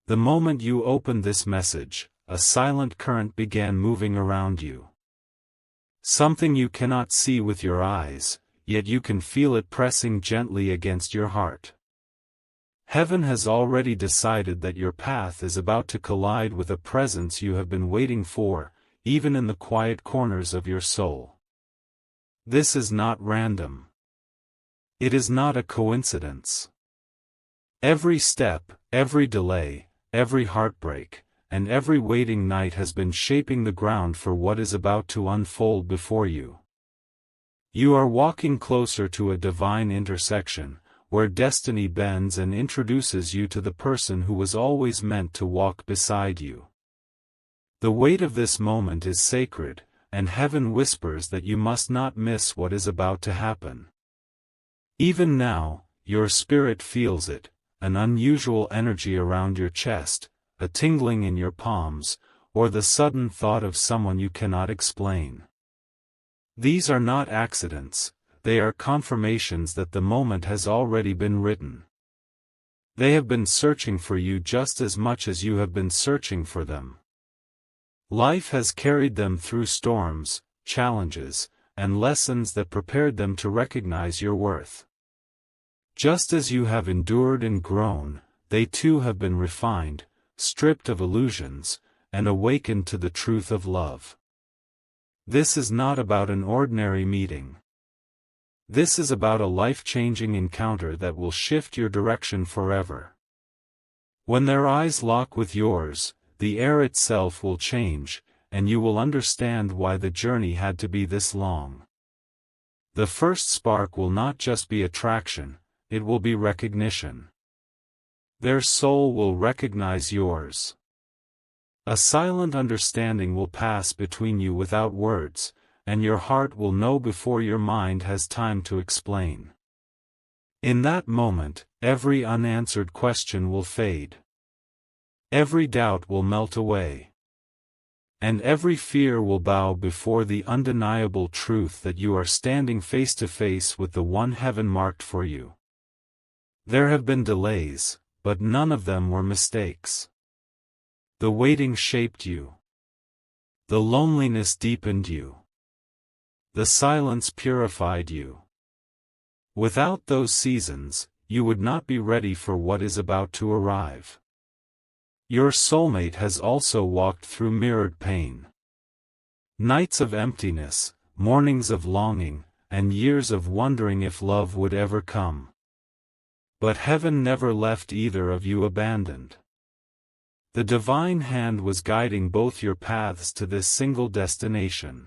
The moment you opened this message, a silent current began moving around you. Something you cannot see with your eyes, yet you can feel it pressing gently against your heart. Heaven has already decided that your path is about to collide with a presence you have been waiting for, even in the quiet corners of your soul. This is not random. It is not a coincidence. Every step, every delay, every heartbreak, and every waiting night has been shaping the ground for what is about to unfold before you. You are walking closer to a divine intersection, where destiny bends and introduces you to the person who was always meant to walk beside you. The weight of this moment is sacred, and heaven whispers that you must not miss what is about to happen. Even now, your spirit feels it, an unusual energy around your chest, a tingling in your palms, or the sudden thought of someone you cannot explain. These are not accidents. They are confirmations that the moment has already been written. They have been searching for you just as much as you have been searching for them. Life has carried them through storms, challenges, and lessons that prepared them to recognize your worth. Just as you have endured and grown, they too have been refined, stripped of illusions, and awakened to the truth of love. This is not about an ordinary meeting. This is about a life-changing encounter that will shift your direction forever. When their eyes lock with yours, the air itself will change, and you will understand why the journey had to be this long. The first spark will not just be attraction, it will be recognition. Their soul will recognize yours. A silent understanding will pass between you without words, and your heart will know before your mind has time to explain. In that moment, every unanswered question will fade. Every doubt will melt away. And every fear will bow before the undeniable truth that you are standing face to face with the one heaven marked for you. There have been delays, but none of them were mistakes. The waiting shaped you. The loneliness deepened you. The silence purified you. Without those seasons, you would not be ready for what is about to arrive. Your soulmate has also walked through mirrored pain. Nights of emptiness, mornings of longing, and years of wondering if love would ever come. But heaven never left either of you abandoned. The divine hand was guiding both your paths to this single destination.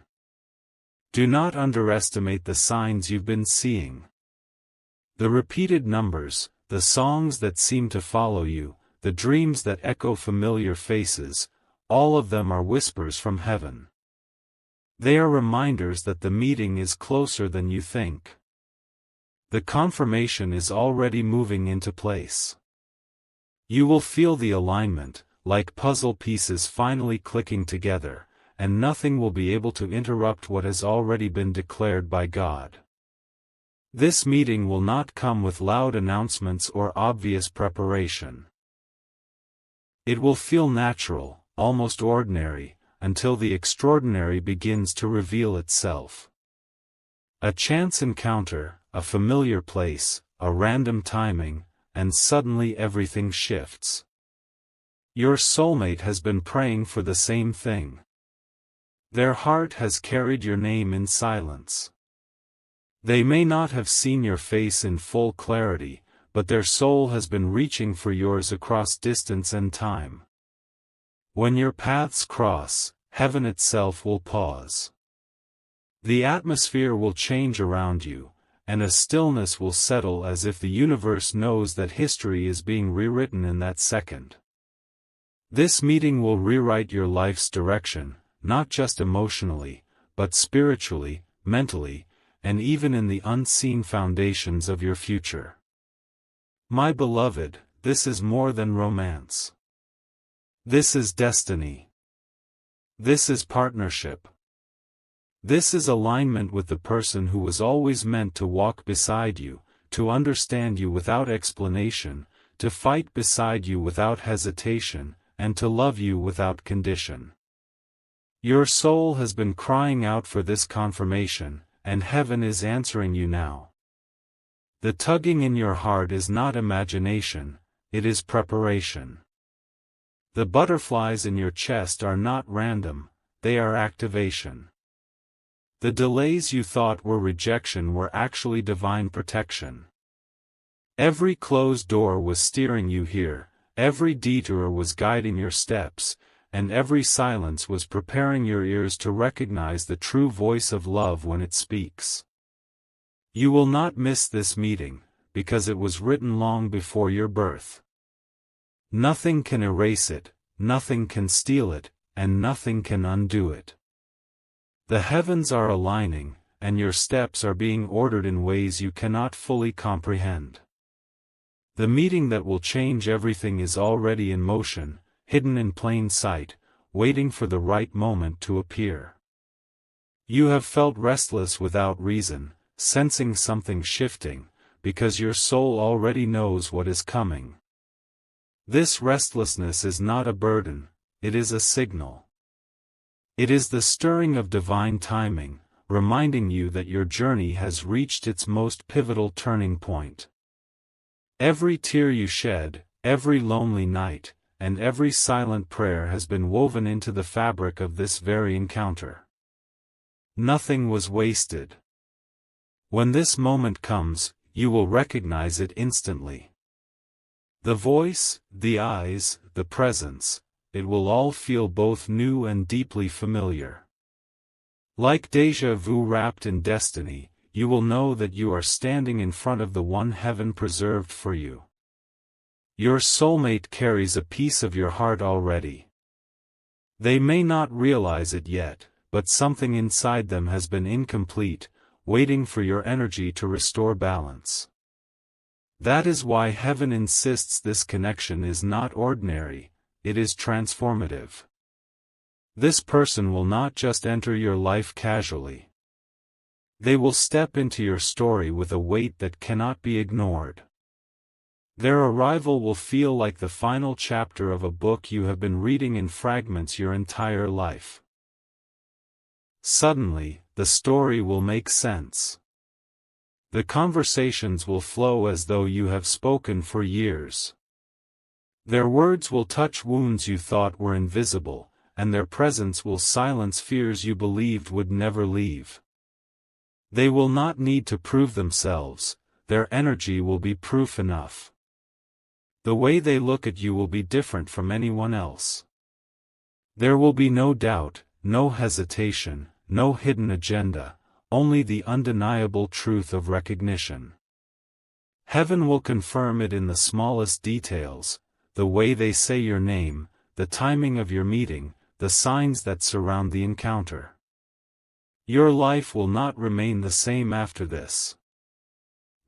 Do not underestimate the signs you've been seeing. The repeated numbers, the songs that seem to follow you, the dreams that echo familiar faces, all of them are whispers from heaven. They are reminders that the meeting is closer than you think. The confirmation is already moving into place. You will feel the alignment, like puzzle pieces finally clicking together, and nothing will be able to interrupt what has already been declared by God. This meeting will not come with loud announcements or obvious preparation. It will feel natural, almost ordinary, until the extraordinary begins to reveal itself. A chance encounter, a familiar place, a random timing, and suddenly everything shifts. Your soulmate has been praying for the same thing. Their heart has carried your name in silence. They may not have seen your face in full clarity, but their soul has been reaching for yours across distance and time. When your paths cross, heaven itself will pause. The atmosphere will change around you, and a stillness will settle as if the universe knows that history is being rewritten in that second. This meeting will rewrite your life's direction, not just emotionally, but spiritually, mentally, and even in the unseen foundations of your future. My beloved, this is more than romance. This is destiny. This is partnership. This is alignment with the person who was always meant to walk beside you, to understand you without explanation, to fight beside you without hesitation, and to love you without condition. Your soul has been crying out for this confirmation, and heaven is answering you now. The tugging in your heart is not imagination, it is preparation. The butterflies in your chest are not random, they are activation. The delays you thought were rejection were actually divine protection. Every closed door was steering you here, every detour was guiding your steps, and every silence was preparing your ears to recognize the true voice of love when it speaks. You will not miss this meeting, because it was written long before your birth. Nothing can erase it, nothing can steal it, and nothing can undo it. The heavens are aligning, and your steps are being ordered in ways you cannot fully comprehend. The meeting that will change everything is already in motion, hidden in plain sight, waiting for the right moment to appear. You have felt restless without reason, sensing something shifting, because your soul already knows what is coming. This restlessness is not a burden, it is a signal. It is the stirring of divine timing, reminding you that your journey has reached its most pivotal turning point. Every tear you shed, every lonely night, and every silent prayer has been woven into the fabric of this very encounter. Nothing was wasted. When this moment comes, you will recognize it instantly. The voice, the eyes, the presence, it will all feel both new and deeply familiar. Like déjà vu wrapped in destiny, you will know that you are standing in front of the one heaven preserved for you. Your soulmate carries a piece of your heart already. They may not realize it yet, but something inside them has been incomplete, waiting for your energy to restore balance. That is why heaven insists this connection is not ordinary, it is transformative. This person will not just enter your life casually. They will step into your story with a weight that cannot be ignored. Their arrival will feel like the final chapter of a book you have been reading in fragments your entire life. Suddenly, the story will make sense. The conversations will flow as though you have spoken for years. Their words will touch wounds you thought were invisible, and their presence will silence fears you believed would never leave. They will not need to prove themselves, their energy will be proof enough. The way they look at you will be different from anyone else. There will be no doubt, no hesitation, no hidden agenda, only the undeniable truth of recognition. Heaven will confirm it in the smallest details, the way they say your name, the timing of your meeting, the signs that surround the encounter. Your life will not remain the same after this.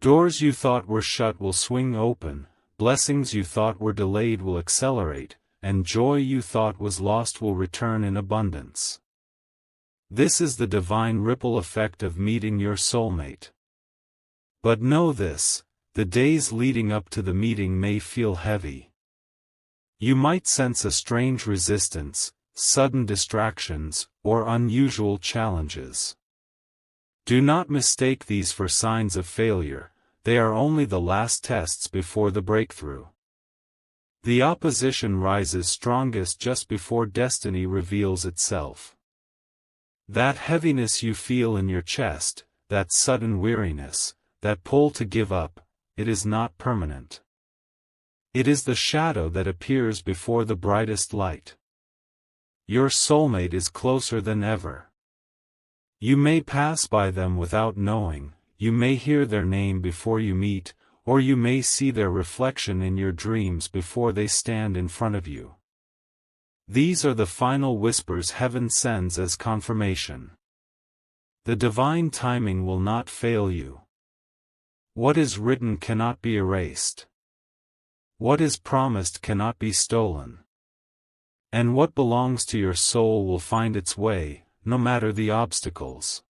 Doors you thought were shut will swing open, blessings you thought were delayed will accelerate, and joy you thought was lost will return in abundance. This is the divine ripple effect of meeting your soulmate. But know this, the days leading up to the meeting may feel heavy. You might sense a strange resistance, sudden distractions, or unusual challenges. Do not mistake these for signs of failure, they are only the last tests before the breakthrough. The opposition rises strongest just before destiny reveals itself. That heaviness you feel in your chest, that sudden weariness, that pull to give up, it is not permanent. It is the shadow that appears before the brightest light. Your soulmate is closer than ever. You may pass by them without knowing, you may hear their name before you meet, or you may see their reflection in your dreams before they stand in front of you. These are the final whispers heaven sends as confirmation. The divine timing will not fail you. What is written cannot be erased. What is promised cannot be stolen. And what belongs to your soul will find its way, no matter the obstacles.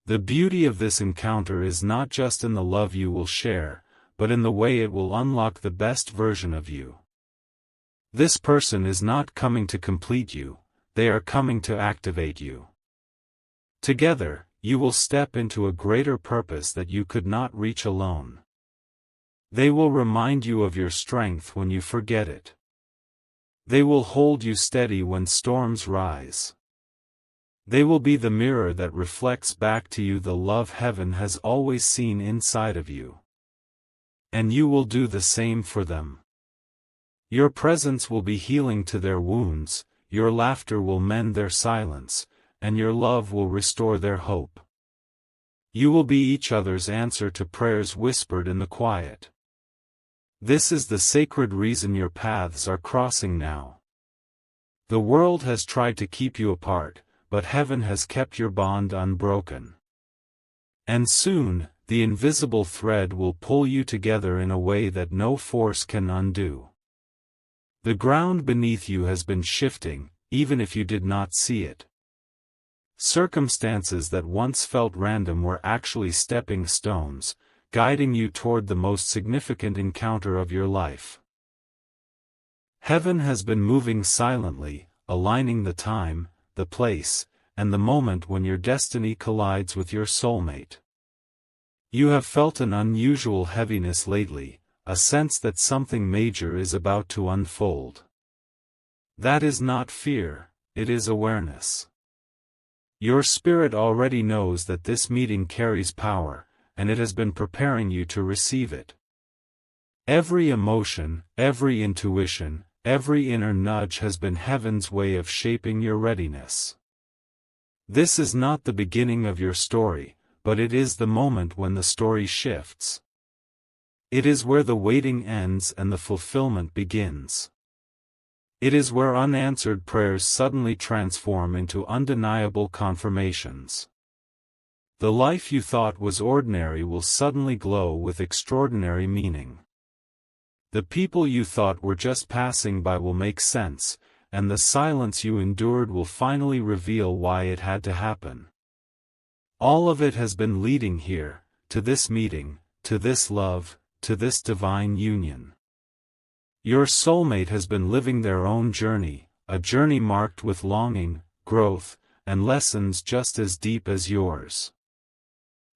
The beauty of this encounter is not just in the love you will share, but in the way it will unlock the best version of you. This person is not coming to complete you, they are coming to activate you. Together, you will step into a greater purpose that you could not reach alone. They will remind you of your strength when you forget it. They will hold you steady when storms rise. They will be the mirror that reflects back to you the love heaven has always seen inside of you. And you will do the same for them. Your presence will be healing to their wounds, your laughter will mend their silence, and your love will restore their hope. You will be each other's answer to prayers whispered in the quiet. This is the sacred reason your paths are crossing now. The world has tried to keep you apart, but heaven has kept your bond unbroken. And soon, the invisible thread will pull you together in a way that no force can undo. The ground beneath you has been shifting, even if you did not see it. Circumstances that once felt random were actually stepping stones, guiding you toward the most significant encounter of your life. Heaven has been moving silently, aligning the time, the place, and the moment when your destiny collides with your soulmate. You have felt an unusual heaviness lately, a sense that something major is about to unfold. That is not fear, it is awareness. Your spirit already knows that this meeting carries power, and it has been preparing you to receive it. Every emotion, every intuition, every inner nudge has been heaven's way of shaping your readiness. This is not the beginning of your story, but it is the moment when the story shifts. It is where the waiting ends and the fulfillment begins. It is where unanswered prayers suddenly transform into undeniable confirmations. The life you thought was ordinary will suddenly glow with extraordinary meaning. The people you thought were just passing by will make sense, and the silence you endured will finally reveal why it had to happen. All of it has been leading here, to this meeting, to this love, to this divine union. Your soulmate has been living their own journey, a journey marked with longing, growth, and lessons just as deep as yours.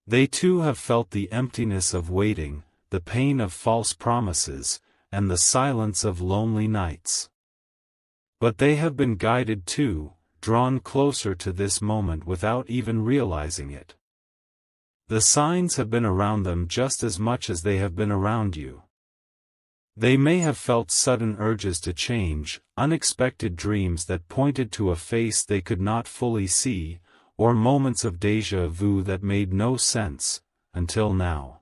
They too have felt the emptiness of waiting, the pain of false promises, and the silence of lonely nights. But they have been guided too, drawn closer to this moment without even realizing it. The signs have been around them just as much as they have been around you. They may have felt sudden urges to change, unexpected dreams that pointed to a face they could not fully see, or moments of déjà vu that made no sense, until now.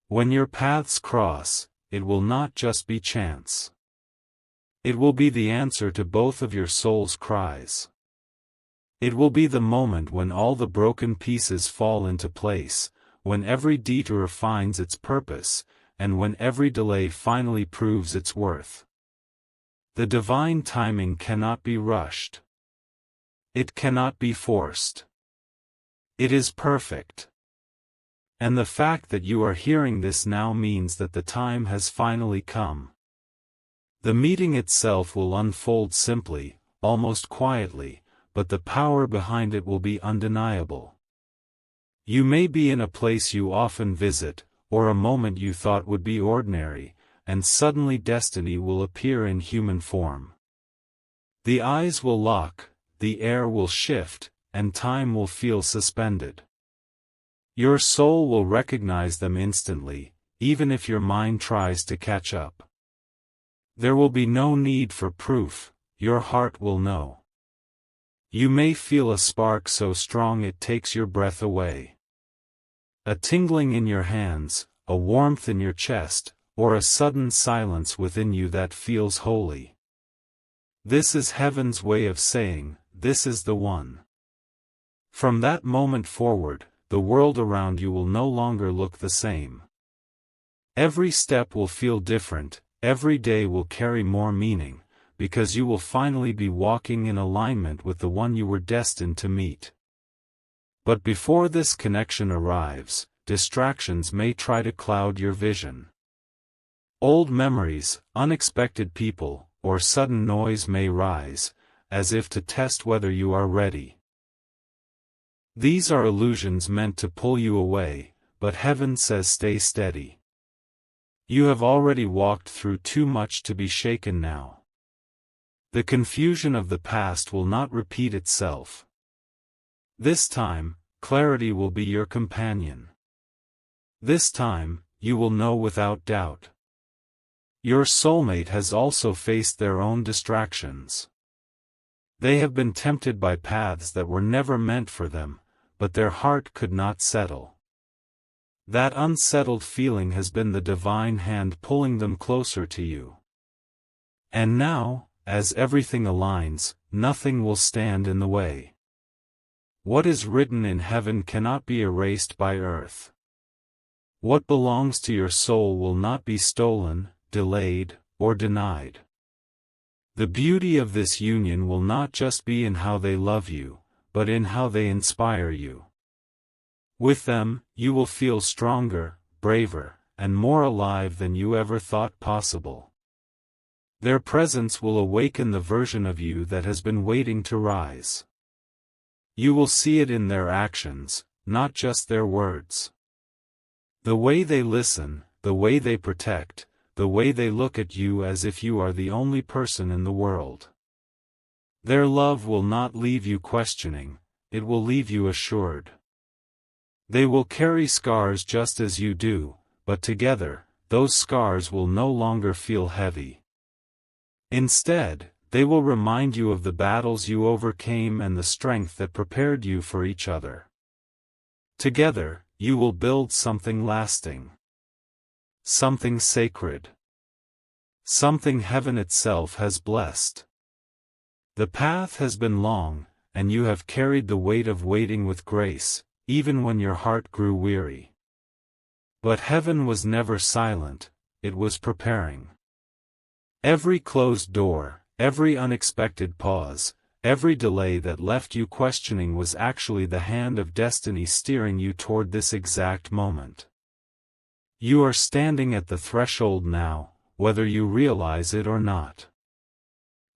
When your paths cross, it will not just be chance. It will be the answer to both of your soul's cries. It will be the moment when all the broken pieces fall into place, when every detour finds its purpose, and when every delay finally proves its worth. The divine timing cannot be rushed. It cannot be forced. It is perfect. And the fact that you are hearing this now means that the time has finally come. The meeting itself will unfold simply, almost quietly, but the power behind it will be undeniable. You may be in a place you often visit, or a moment you thought would be ordinary, and suddenly destiny will appear in human form. The eyes will lock, the air will shift, and time will feel suspended. Your soul will recognize them instantly, even if your mind tries to catch up. There will be no need for proof, your heart will know. You may feel a spark so strong it takes your breath away. A tingling in your hands, a warmth in your chest, or a sudden silence within you that feels holy. This is heaven's way of saying, this is the one. From that moment forward, the world around you will no longer look the same. Every step will feel different, every day will carry more meaning, because you will finally be walking in alignment with the one you were destined to meet. But before this connection arrives, distractions may try to cloud your vision. Old memories, unexpected people, or sudden noise may rise, as if to test whether you are ready. These are illusions meant to pull you away, but heaven says stay steady. You have already walked through too much to be shaken now. The confusion of the past will not repeat itself. This time, clarity will be your companion. This time, you will know without doubt. Your soulmate has also faced their own distractions. They have been tempted by paths that were never meant for them, but their heart could not settle. That unsettled feeling has been the divine hand pulling them closer to you. And now, as everything aligns, nothing will stand in the way. What is written in heaven cannot be erased by earth. What belongs to your soul will not be stolen, delayed, or denied. The beauty of this union will not just be in how they love you, but in how they inspire you. With them, you will feel stronger, braver, and more alive than you ever thought possible. Their presence will awaken the version of you that has been waiting to rise. You will see it in their actions, not just their words. The way they listen, the way they protect, the way they look at you as if you are the only person in the world. Their love will not leave you questioning, it will leave you assured. They will carry scars just as you do, but together, those scars will no longer feel heavy. Instead, they will remind you of the battles you overcame and the strength that prepared you for each other. Together, you will build something lasting. Something sacred. Something heaven itself has blessed. The path has been long, and you have carried the weight of waiting with grace, even when your heart grew weary. But heaven was never silent, it was preparing. Every closed door, every unexpected pause, every delay that left you questioning was actually the hand of destiny steering you toward this exact moment. You are standing at the threshold now, whether you realize it or not.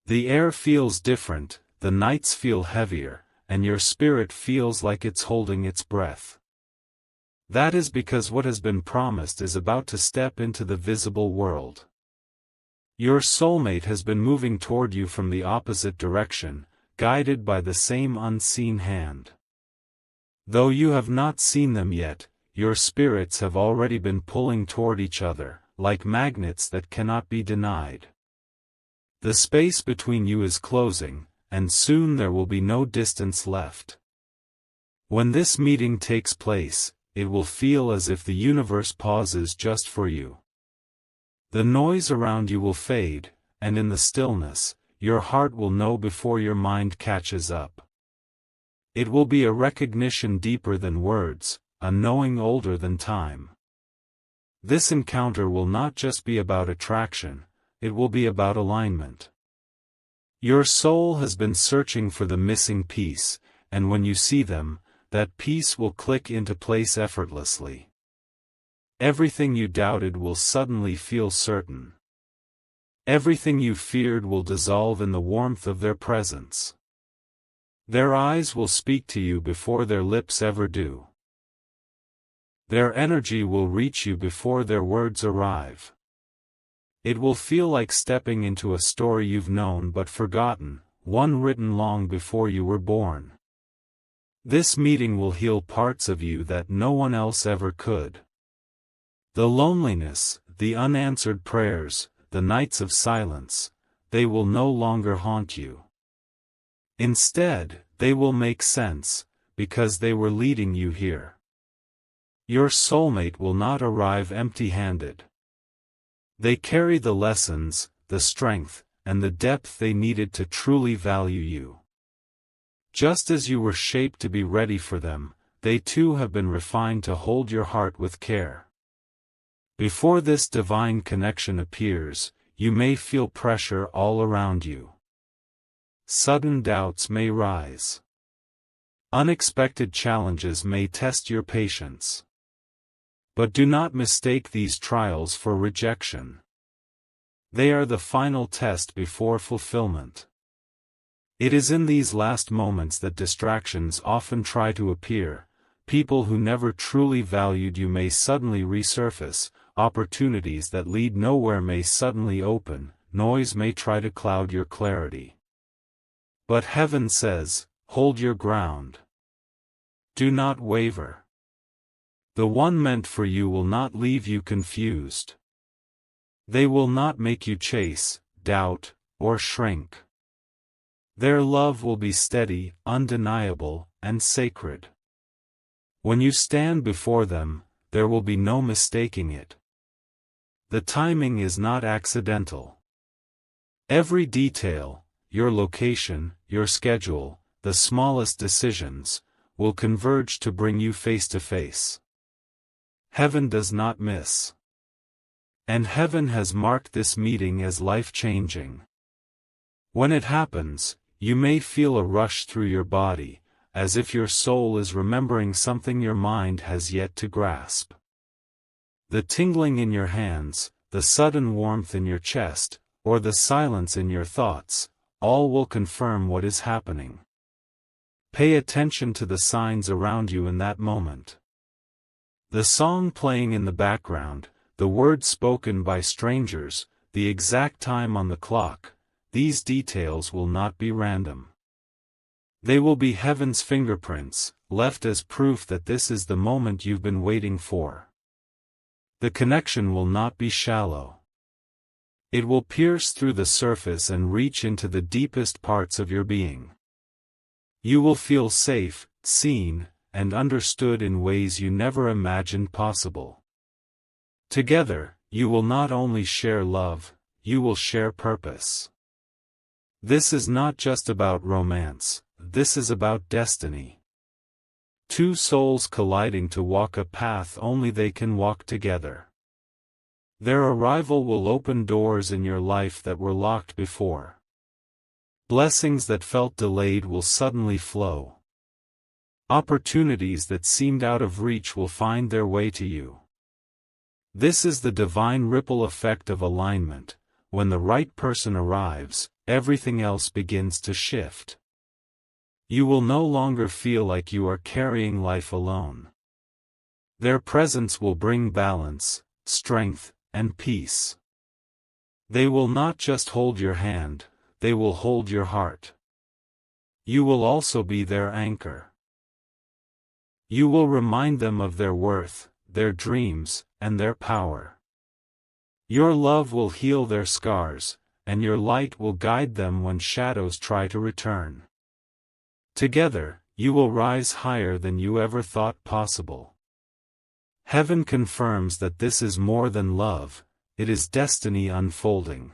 The air feels different, the nights feel heavier, and your spirit feels like it's holding its breath. That is because what has been promised is about to step into the visible world. Your soulmate has been moving toward you from the opposite direction, guided by the same unseen hand. Though you have not seen them yet, your spirits have already been pulling toward each other, like magnets that cannot be denied. The space between you is closing, and soon there will be no distance left. When this meeting takes place, it will feel as if the universe pauses just for you. The noise around you will fade, and in the stillness, your heart will know before your mind catches up. It will be a recognition deeper than words, a knowing older than time. This encounter will not just be about attraction, it will be about alignment. Your soul has been searching for the missing piece, and when you see them, that piece will click into place effortlessly. Everything you doubted will suddenly feel certain. Everything you feared will dissolve in the warmth of their presence. Their eyes will speak to you before their lips ever do. Their energy will reach you before their words arrive. It will feel like stepping into a story you've known but forgotten, one written long before you were born. This meeting will heal parts of you that no one else ever could. The loneliness, the unanswered prayers, the nights of silence, they will no longer haunt you. Instead, they will make sense, because they were leading you here. Your soulmate will not arrive empty-handed. They carry the lessons, the strength, and the depth they needed to truly value you. Just as you were shaped to be ready for them, they too have been refined to hold your heart with care. Before this divine connection appears, you may feel pressure all around you. Sudden doubts may rise. Unexpected challenges may test your patience. But do not mistake these trials for rejection. They are the final test before fulfillment. It is in these last moments that distractions often try to appear. People who never truly valued you may suddenly resurface, opportunities that lead nowhere may suddenly open, noise may try to cloud your clarity. But heaven says, hold your ground. Do not waver. The one meant for you will not leave you confused. They will not make you chase, doubt, or shrink. Their love will be steady, undeniable, and sacred. When you stand before them, there will be no mistaking it. The timing is not accidental. Every detail, your location, your schedule, the smallest decisions, will converge to bring you face to face. Heaven does not miss. And heaven has marked this meeting as life-changing. When it happens, you may feel a rush through your body, as if your soul is remembering something your mind has yet to grasp. The tingling in your hands, the sudden warmth in your chest, or the silence in your thoughts, all will confirm what is happening. Pay attention to the signs around you in that moment. The song playing in the background, the words spoken by strangers, the exact time on the clock, these details will not be random. They will be heaven's fingerprints, left as proof that this is the moment you've been waiting for. The connection will not be shallow. It will pierce through the surface and reach into the deepest parts of your being. You will feel safe, seen, and understood in ways you never imagined possible. Together, you will not only share love, you will share purpose. This is not just about romance, this is about destiny. Two souls colliding to walk a path only they can walk together. Their arrival will open doors in your life that were locked before. Blessings that felt delayed will suddenly flow. Opportunities that seemed out of reach will find their way to you. This is the divine ripple effect of alignment. When the right person arrives, everything else begins to shift. You will no longer feel like you are carrying life alone. Their presence will bring balance, strength, and peace. They will not just hold your hand, they will hold your heart. You will also be their anchor. You will remind them of their worth, their dreams, and their power. Your love will heal their scars, and your light will guide them when shadows try to return. Together, you will rise higher than you ever thought possible. Heaven confirms that this is more than love, it is destiny unfolding.